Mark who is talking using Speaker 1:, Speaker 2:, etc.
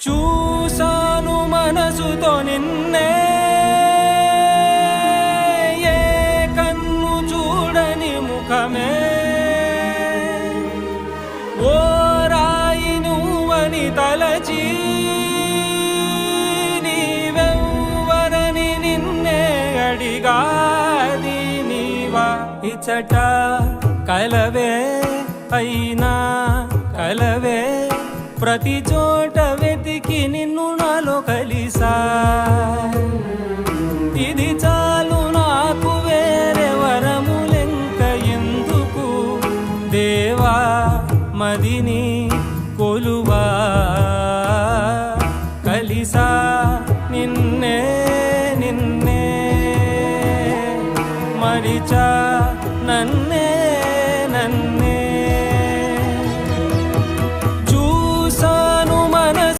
Speaker 1: చూసాను మనసుతో నిన్నే, ఏ కన్ను చూడని ముఖమే, ఓ రాయి నువ్వని తలచి నీవెవ్వరని నిన్నే అడిగాది నీవా. ఇచ్చట కలవే అయినా కలవే, ప్రతి చోట వెతికి నిన్ను నాలో కలిసా. ఇది చాలు నాకు, వేరే వరములెంక ఎందుకు, దేవా మదిని కొలువా. కలిసా నిన్నే నిన్నే, మరిచా నన్ను